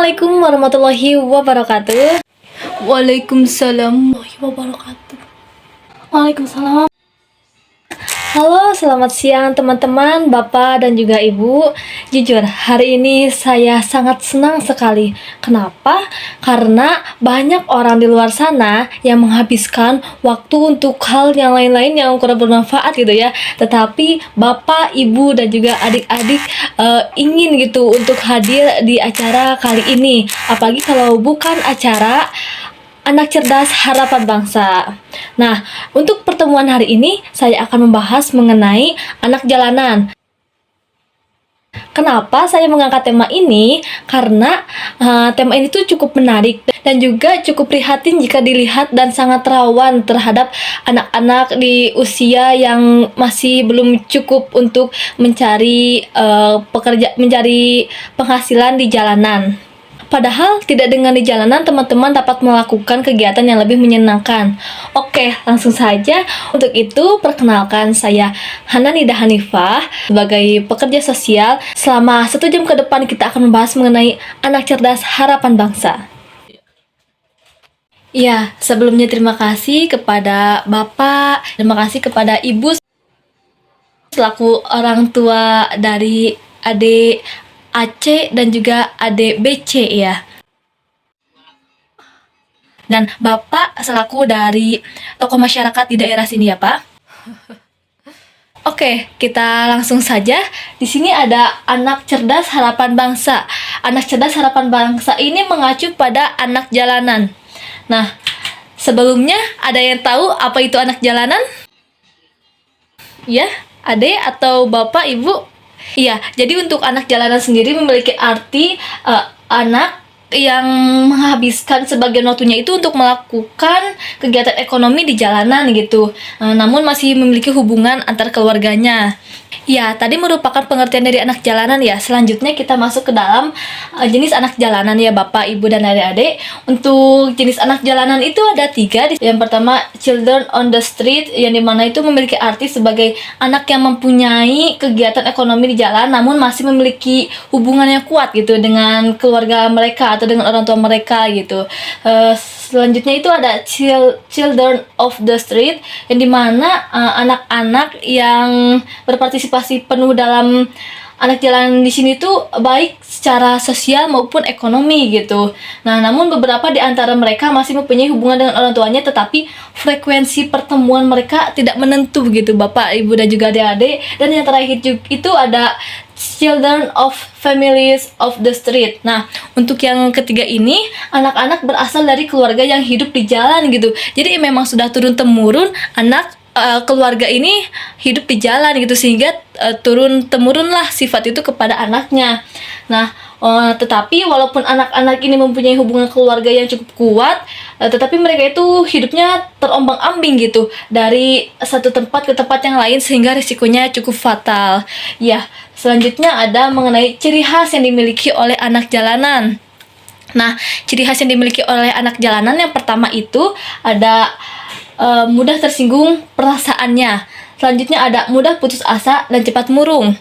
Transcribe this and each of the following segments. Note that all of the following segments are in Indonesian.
Assalamualaikum warahmatullahi wabarakatuh. Waalaikumsalam warahmatullahi wabarakatuh. Waalaikumsalam. Halo, selamat siang teman-teman, Bapak dan juga Ibu. Jujur, hari ini saya sangat senang sekali. Kenapa? Karena banyak orang di luar sana yang menghabiskan waktu untuk hal yang lain-lain yang kurang bermanfaat gitu ya. Tetapi Bapak, Ibu dan juga adik-adik ingin gitu untuk hadir di acara kali ini. Apalagi kalau bukan acara Anak Cerdas Harapan Bangsa. Nah, untuk pertemuan hari ini saya akan membahas mengenai anak jalanan. Kenapa saya mengangkat tema ini? Karena tema ini tuh cukup menarik dan juga cukup prihatin jika dilihat dan sangat rawan terhadap anak-anak di usia yang masih belum cukup untuk mencari mencari penghasilan di jalanan. Padahal tidak dengan di jalanan teman-teman dapat melakukan kegiatan yang lebih menyenangkan. Oke, langsung saja. Untuk itu, perkenalkan saya Hananida Hanifah sebagai pekerja sosial. Selama 1 jam ke depan kita akan membahas mengenai anak cerdas harapan bangsa. Ya, sebelumnya terima kasih kepada Bapak, terima kasih kepada Ibu selaku orang tua dari adik AC dan juga adik BC ya. Dan Bapak selaku dari tokoh masyarakat di daerah sini ya, Pak. Oke, kita langsung saja. Di sini ada anak cerdas harapan bangsa. Anak cerdas harapan bangsa ini mengacu pada anak jalanan. Nah, sebelumnya ada yang tahu apa itu anak jalanan? Ya, Ade atau Bapak, Ibu? Iya, jadi untuk anak jalanan sendiri memiliki arti anak yang menghabiskan sebagian waktunya itu untuk melakukan kegiatan ekonomi di jalanan gitu, namun masih memiliki hubungan antar keluarganya. Ya, tadi merupakan pengertian dari anak jalanan ya. Selanjutnya kita masuk ke dalam jenis anak jalanan ya Bapak, Ibu, dan adik-adik. Untuk jenis anak jalanan itu ada 3. Yang pertama, children on the street, yang dimana itu memiliki arti sebagai anak yang mempunyai kegiatan ekonomi di jalan, namun masih memiliki hubungan yang kuat gitu dengan keluarga mereka atau dengan orang tua mereka gitu. Selanjutnya itu ada children of the street, yang dimana anak-anak yang berpartisipasi penuh dalam anak jalanan di sini tuh baik secara sosial maupun ekonomi gitu. Nah, namun beberapa di antara mereka masih mempunyai hubungan dengan orang tuanya, tetapi frekuensi pertemuan mereka tidak menentu gitu, Bapak, Ibu, dan juga adik-adik. Dan yang terakhir itu ada children of families of the street. Nah, untuk yang ketiga ini, anak-anak berasal dari keluarga yang hidup di jalan gitu. Jadi memang sudah turun-temurun anak keluarga ini hidup di jalan gitu, sehingga turun-temurunlah sifat itu kepada anaknya. Nah, tetapi walaupun anak-anak ini mempunyai hubungan keluarga yang cukup kuat, tetapi mereka itu hidupnya terombang-ambing gitu dari satu tempat ke tempat yang lain, sehingga risikonya cukup fatal. Ya, selanjutnya ada mengenai ciri khas yang dimiliki oleh anak jalanan. Nah, ciri khas yang dimiliki oleh anak jalanan yang pertama itu ada mudah tersinggung perasaannya. Selanjutnya ada mudah putus asa dan cepat murung.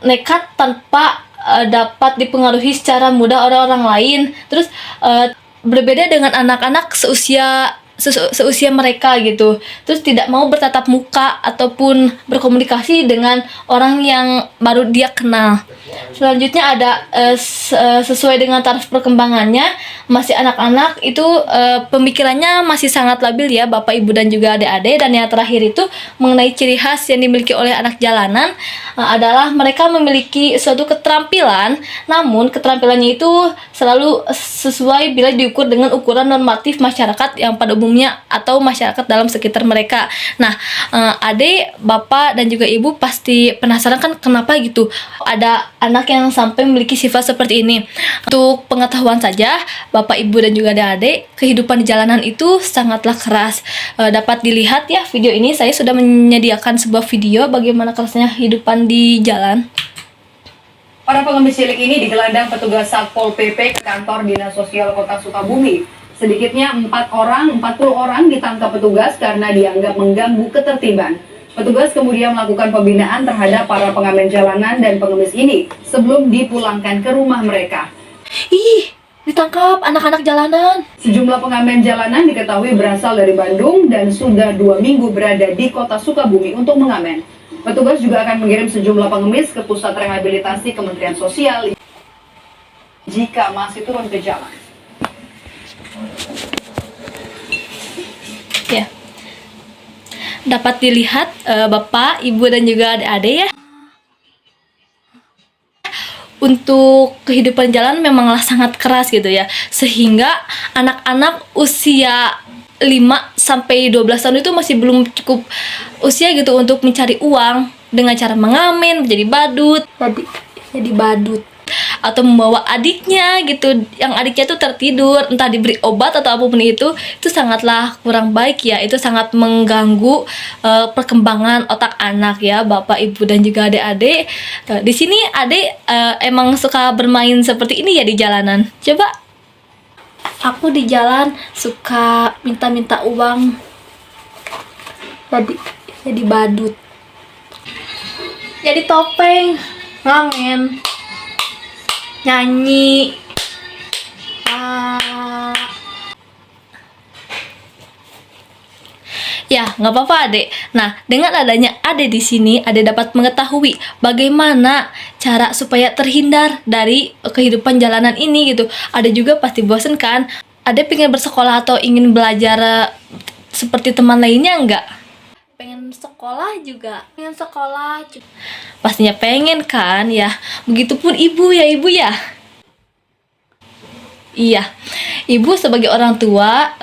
Nekat tanpa dapat dipengaruhi secara mudah oleh orang lain. Terus berbeda dengan anak-anak seusia mereka gitu. Terus tidak mau bertatap muka ataupun berkomunikasi dengan orang yang baru dia kenal. Selanjutnya ada sesuai dengan taraf perkembangannya, masih anak-anak itu pemikirannya masih sangat labil ya Bapak, Ibu, dan juga adik-adik. Dan yang terakhir itu mengenai ciri khas yang dimiliki oleh anak jalanan adalah mereka memiliki suatu keterampilan, namun keterampilannya itu selalu sesuai bila diukur dengan ukuran normatif masyarakat yang pada umumnya atau masyarakat dalam sekitar mereka. Nah, adik, Bapak, dan juga Ibu pasti penasaran kan kenapa gitu ada anak yang sampai memiliki sifat seperti ini. Untuk pengetahuan saja, Bapak, Ibu, dan juga adik-adik, kehidupan di jalanan itu sangatlah keras. Dapat dilihat ya video ini, saya sudah menyediakan sebuah video bagaimana kerasnya kehidupan di jalan. Para pengemis cilik ini digelandang petugas Satpol PP ke kantor Dinas Sosial Kota Sukabumi. Sedikitnya 40 orang ditangkap petugas karena dianggap mengganggu ketertiban. Petugas kemudian melakukan pembinaan terhadap para pengamen jalanan dan pengemis ini sebelum dipulangkan ke rumah mereka. Ih, ditangkap anak-anak jalanan. Sejumlah pengamen jalanan diketahui berasal dari Bandung dan sudah 2 minggu berada di kota Sukabumi untuk mengamen. Petugas juga akan mengirim sejumlah pengemis ke pusat rehabilitasi Kementerian Sosial jika masih turun ke jalan. Ya. Dapat dilihat Bapak, Ibu dan juga adik-adik ya. Untuk kehidupan jalan memanglah sangat keras gitu ya. Sehingga anak-anak usia 5 sampai 12 tahun itu masih belum cukup usia gitu untuk mencari uang dengan cara mengamen, menjadi badut, jadi badut, atau membawa adiknya gitu, yang adiknya tuh tertidur, entah diberi obat atau apapun itu sangatlah kurang baik ya. Itu sangat mengganggu perkembangan otak anak ya, Bapak, Ibu dan juga adik-adik. Di sini adik emang suka bermain seperti ini ya di jalanan. Coba, aku di jalan suka minta-minta uang, jadi badut, jadi topeng, ngamen, nyanyi. Ya, nggak apa-apa, Adek. Nah, dengan adanya Adek di sini, Adek dapat mengetahui bagaimana cara supaya terhindar dari kehidupan jalanan ini gitu. Adek juga pasti bosen kan? Adek pengen bersekolah atau ingin belajar seperti teman lainnya nggak? Pengen sekolah juga. Pengen sekolah. Pastinya pengen kan ya. Begitupun ibu ya, ibu ya. Iya, ibu sebagai orang tua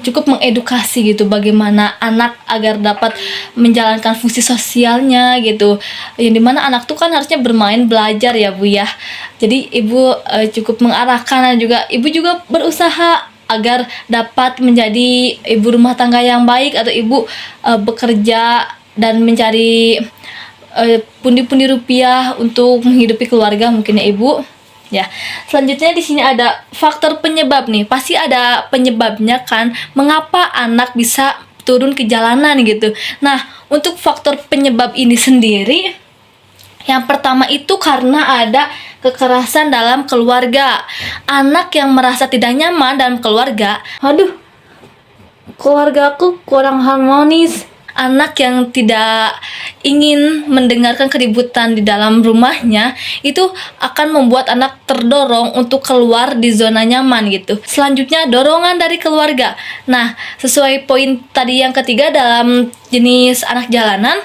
cukup mengedukasi gitu bagaimana anak agar dapat menjalankan fungsi sosialnya gitu. Yang dimana anak tuh kan harusnya bermain, belajar ya Bu ya. Jadi ibu cukup mengarahkan dan juga ibu juga berusaha agar dapat menjadi ibu rumah tangga yang baik, atau ibu bekerja dan mencari pundi-pundi rupiah untuk menghidupi keluarga mungkin ya ibu. Ya, selanjutnya di sini ada faktor penyebab nih. Pasti ada penyebabnya kan, mengapa anak bisa turun ke jalanan gitu. Nah, untuk faktor penyebab ini sendiri, yang pertama itu karena ada kekerasan dalam keluarga. Anak yang merasa tidak nyaman dalam keluarga, aduh, keluargaku kurang harmonis. Anak yang tidak ingin mendengarkan keributan di dalam rumahnya itu akan membuat anak terdorong untuk keluar di zona nyaman gitu. Selanjutnya, dorongan dari keluarga. Nah, sesuai poin tadi yang ketiga dalam jenis anak jalanan,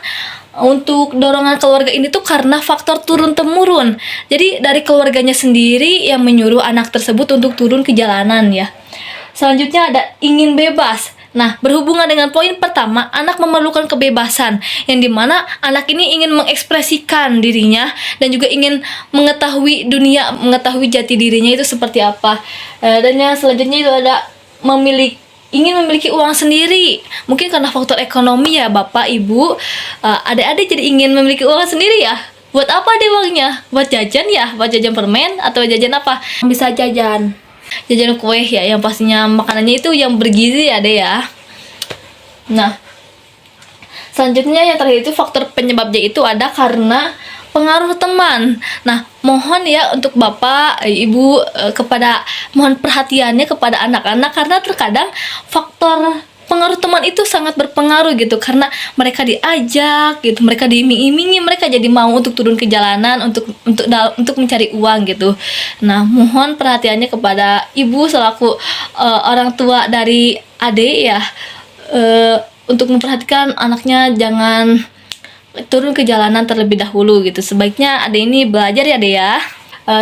untuk dorongan keluarga ini tuh karena faktor turun-temurun. Jadi dari keluarganya sendiri yang menyuruh anak tersebut untuk turun ke jalanan ya. Selanjutnya ada ingin bebas. Nah, berhubungan dengan poin pertama, anak memerlukan kebebasan, yang dimana anak ini ingin mengekspresikan dirinya dan juga ingin mengetahui dunia, mengetahui jati dirinya itu seperti apa. Dan yang selanjutnya itu ada ingin memiliki uang sendiri. Mungkin karena faktor ekonomi ya Bapak, Ibu, adik-adik jadi ingin memiliki uang sendiri ya. Buat apa deh uangnya? Buat jajan ya? Buat jajan permen atau jajan apa? Bisa jajan kue ya, yang pastinya makanannya itu yang bergizi ya deh ya. Nah, selanjutnya yang terakhir itu faktor penyebabnya itu ada karena pengaruh teman. Nah, mohon ya untuk Bapak, Ibu, mohon perhatiannya kepada anak-anak, karena terkadang faktor pengaruh teman itu sangat berpengaruh gitu, karena mereka diajak gitu, mereka diiming-imingi, mereka jadi mau untuk turun ke jalanan untuk mencari uang gitu. Nah, mohon perhatiannya kepada ibu selaku orang tua dari adik ya, untuk memperhatikan anaknya jangan turun ke jalanan terlebih dahulu gitu. Sebaiknya adik ini belajar ya deh ya.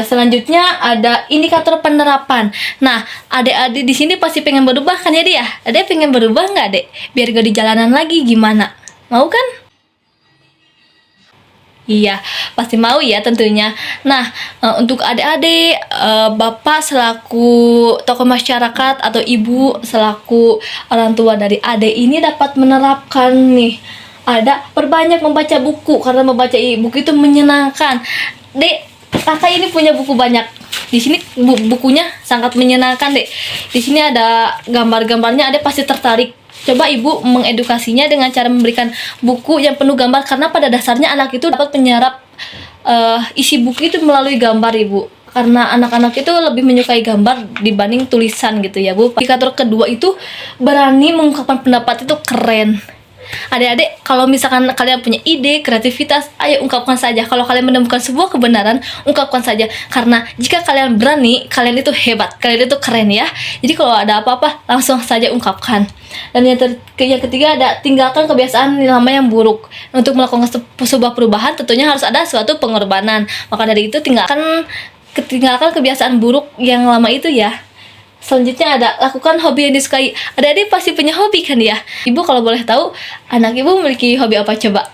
Selanjutnya ada indikator penerapan. Nah, adik-adik di sini pasti pengen berubah kan ya dia? Adik pengen berubah nggak dek? Biar gak di jalanan lagi gimana? Mau kan? Iya, pasti mau ya tentunya. Nah, untuk adik-adik, Bapak selaku tokoh masyarakat atau Ibu selaku orang tua dari adik ini dapat menerapkan nih. Ada perbanyak membaca buku, karena membaca buku itu menyenangkan. Dek, kakak ini punya buku banyak. Di sini bukunya sangat menyenangkan, Dek. Di sini ada gambar-gambarnya, Adek pasti tertarik. Coba Ibu mengedukasinya dengan cara memberikan buku yang penuh gambar, karena pada dasarnya anak itu dapat menyerap isi buku itu melalui gambar, Ibu. karena anak-anak itu lebih menyukai gambar dibanding tulisan gitu ya Bu. Indikator kedua itu berani mengungkapkan pendapat itu keren. Adik-adik, kalau misalkan kalian punya ide, kreativitas, ayo ungkapkan saja. Kalau kalian menemukan sebuah kebenaran, ungkapkan saja. Karena jika kalian berani, kalian itu hebat, kalian itu keren ya. Jadi kalau ada apa-apa, langsung saja ungkapkan. Dan yang ketiga ada tinggalkan kebiasaan lama yang buruk. Untuk melakukan sebuah perubahan, tentunya harus ada suatu pengorbanan. Maka dari itu tinggalkan kebiasaan buruk yang lama itu ya. Selanjutnya ada lakukan hobi yang disukai. Adik-adik pasti punya hobi kan ya? Ibu kalau boleh tahu, anak ibu memiliki hobi apa coba?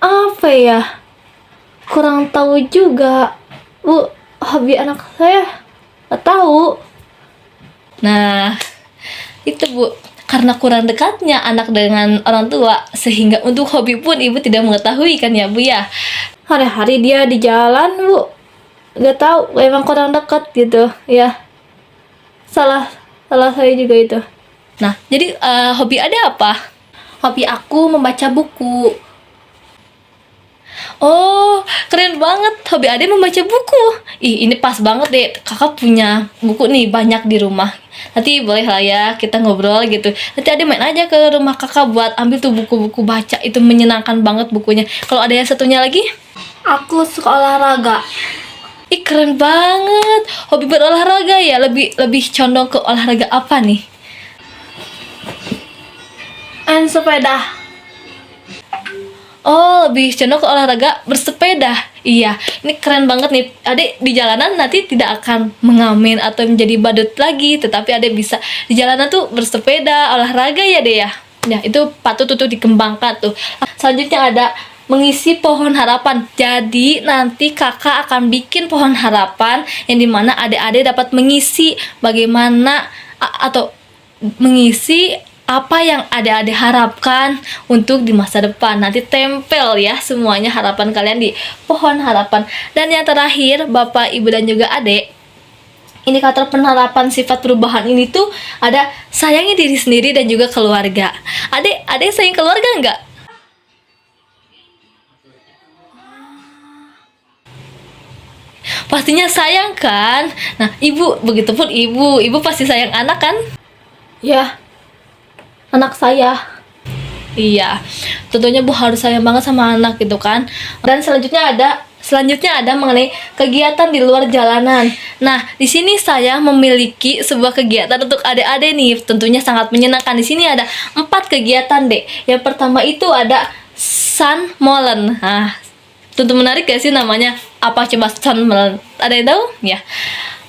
Apa ya? Kurang tahu juga. Bu, hobi anak saya nggak tahu. Nah, itu Bu. Karena kurang dekatnya anak dengan orang tua, sehingga untuk hobi pun ibu tidak mengetahui kan ya Bu ya? Hari-hari dia di jalan Bu. Gak tahu, emang kurang dekat gitu ya. Salah saya juga itu. Nah, jadi hobi ada apa? Hobi aku membaca buku. Oh, keren banget. Hobi Ade membaca buku. Ih, ini pas banget deh. Kakak punya buku nih banyak di rumah. Nanti boleh lah ya kita ngobrol gitu. Nanti Ade main aja ke rumah kakak buat ambil tuh buku-buku baca. Itu menyenangkan banget bukunya. Kalau ada yang satunya lagi? Aku suka olahraga. Ih, keren banget. Hobi berolahraga ya, lebih condong ke olahraga apa nih? Main sepeda. Oh, lebih condong ke olahraga bersepeda. Iya, ini keren banget nih. Adik di jalanan nanti tidak akan mengamen atau menjadi badut lagi, tetapi adik bisa di jalanan tuh bersepeda, olahraga ya deh ya. Ya, itu patut untuk dikembangkan tuh. Selanjutnya ada mengisi pohon harapan. Jadi nanti kakak akan bikin pohon harapan yang dimana adik-adik dapat mengisi bagaimana atau mengisi apa yang adik-adik harapkan untuk di masa depan. Nanti tempel ya semuanya harapan kalian di pohon harapan. Dan yang terakhir, Bapak, Ibu, dan juga adik, indikator penerapan sifat perubahan ini tuh ada sayangi diri sendiri dan juga keluarga. Adik sayang keluarga enggak? Pastinya sayang kan? Nah, ibu, begitupun ibu pasti sayang anak kan? Ya, anak saya. Iya, tentunya Bu harus sayang banget sama anak gitu kan. Dan selanjutnya ada mengenai kegiatan di luar jalanan. Nah, di sini saya memiliki sebuah kegiatan untuk adik-adik nih, tentunya sangat menyenangkan. Di sini ada 4 kegiatan deh. Yang pertama itu ada Sunmolen. Nah, tentu menarik gak sih namanya? Apa coba Sunmolen? Ada yang tahu? Ya.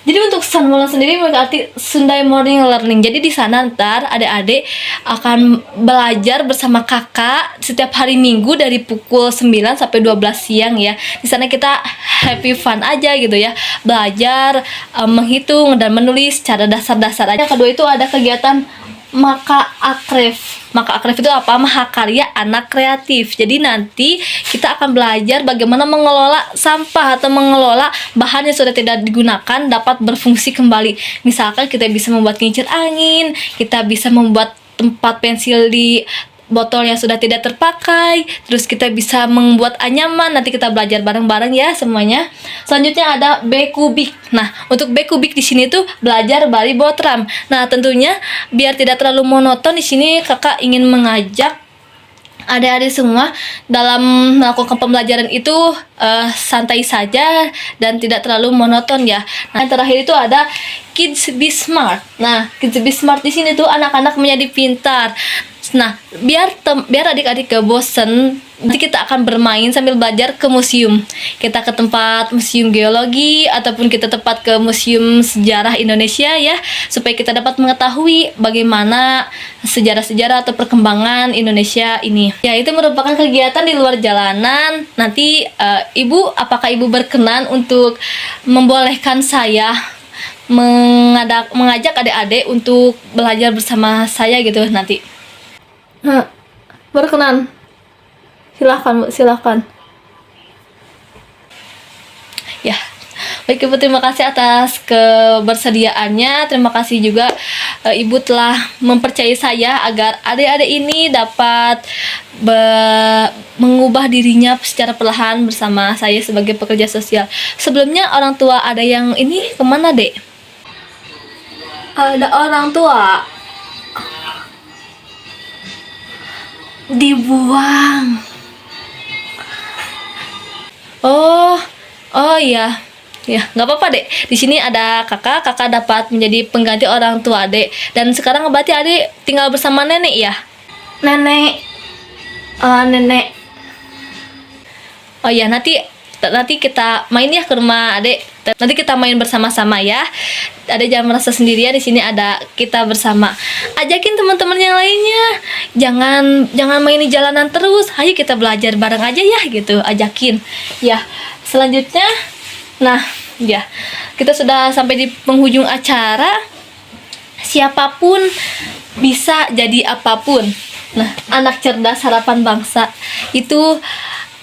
Jadi untuk Sunmolen sendiri berarti Sunday Morning Learning. Jadi di sana ntar adik-adik akan belajar bersama kakak setiap hari Minggu dari pukul 9 sampai 12 siang ya. Di sana kita happy fun aja gitu ya. Belajar menghitung dan menulis cara dasar-dasar aja. Yang kedua itu ada kegiatan Maka Akref. Maka Akref itu apa? Mahakarya Anak Kreatif. Jadi nanti kita akan belajar bagaimana mengelola sampah atau mengelola bahan yang sudah tidak digunakan dapat berfungsi kembali. Misalkan kita bisa membuat kincir angin, kita bisa membuat tempat pensil di botol yang sudah tidak terpakai, terus kita bisa membuat anyaman. Nanti kita belajar bareng-bareng ya semuanya. Selanjutnya ada B kubik. Nah, untuk B kubik di sini tuh belajar bari botram. Nah, tentunya biar tidak terlalu monoton di sini kakak ingin mengajak adik-adik semua dalam melakukan pembelajaran itu santai saja dan tidak terlalu monoton ya. Nah, yang terakhir itu ada Kids Be Smart. Nah, Kids Be Smart di sini tuh anak-anak menjadi pintar. Nah, biar adik-adik gak bosen, nanti kita akan bermain sambil belajar ke museum. Kita ke tempat museum geologi ataupun kita tempat ke museum sejarah Indonesia ya, supaya kita dapat mengetahui bagaimana sejarah-sejarah atau perkembangan Indonesia ini. Ya, itu merupakan kegiatan di luar jalanan. Nanti apakah ibu berkenan untuk membolehkan saya mengajak adik-adik untuk belajar bersama saya gitu nanti? Berkenan. Silahkan Bu, silahkan. Ya, baik Ibu, terima kasih atas kebersediaannya. Terima kasih juga Ibu telah mempercayai saya agar adik-adik ini dapat mengubah dirinya secara perlahan bersama saya sebagai pekerja sosial. Sebelumnya orang tua ada yang ini kemana, Dek? Ada orang tua dibuang. Oh iya. Ya, nggak apa-apa, Dek. Di sini ada kakak dapat menjadi pengganti orang tua, Dek. Dan sekarang berarti adik tinggal bersama nenek ya? Nenek. Nenek. Oh iya, nanti kita main ya ke rumah Adek. Nanti kita main bersama-sama ya. Adek jangan merasa sendirian, di sini ada kita bersama. Ajakin teman-teman yang lainnya. Jangan main di jalanan terus. Ayo kita belajar bareng aja ya gitu. Ajakin. Ya, selanjutnya nah, ya. Kita sudah sampai di penghujung acara. Siapapun bisa jadi apapun. Nah, anak cerdas harapan bangsa itu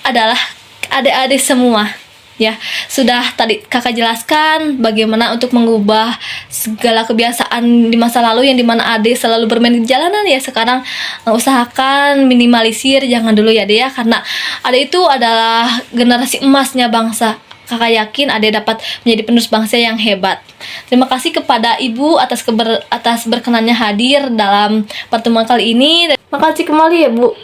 adalah adik-adik semua. Ya, sudah tadi kakak jelaskan bagaimana untuk mengubah segala kebiasaan di masa lalu yang dimana adik selalu bermain di jalanan ya. Sekarang usahakan minimalisir, jangan dulu ya Dek ya, karena adik itu adalah generasi emasnya bangsa. Kakak yakin adik dapat menjadi penerus bangsa yang hebat. Terima kasih kepada Ibu atas berkenannya hadir dalam pertemuan kali ini. Terima kasih kembali ya Bu.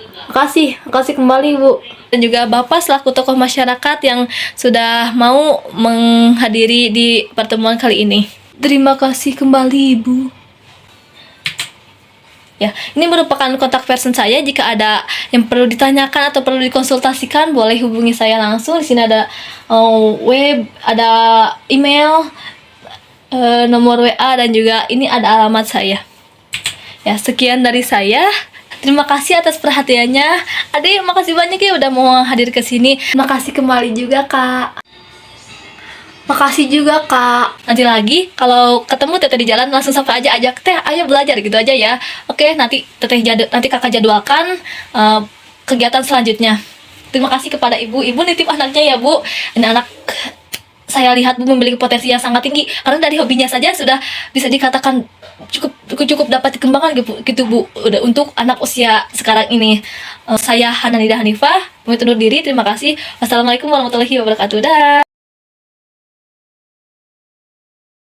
Makasih kembali Bu. Dan juga Bapak selaku tokoh masyarakat yang sudah mau menghadiri di pertemuan kali ini. Terima kasih kembali Ibu. Ya, ini merupakan kontak person saya. Jika ada yang perlu ditanyakan atau perlu dikonsultasikan, boleh hubungi saya langsung. Di sini ada web, ada email, nomor WA, dan juga ini ada alamat saya. Ya, sekian dari saya. Terima kasih atas perhatiannya. Adik, makasih banyak ya udah mau hadir ke sini. Makasih kembali juga, Kak. Makasih juga, Kak. Nanti lagi kalau ketemu Teteh di jalan langsung sapa aja, ajak Teh, ayo belajar gitu aja ya. Oke, nanti Kakak jadwalkan kegiatan selanjutnya. Terima kasih kepada Ibu. Ibu nitip anaknya ya, Bu. Ini anak saya lihat Bu memiliki potensi yang sangat tinggi karena dari hobinya saja sudah bisa dikatakan cukup dapat dikembangkan gitu Bu. Udah untuk anak usia sekarang ini. Saya Hananida Hanifah, pamit undur diri. Terima kasih. Wassalamualaikum warahmatullahi wabarakatuh. Dah.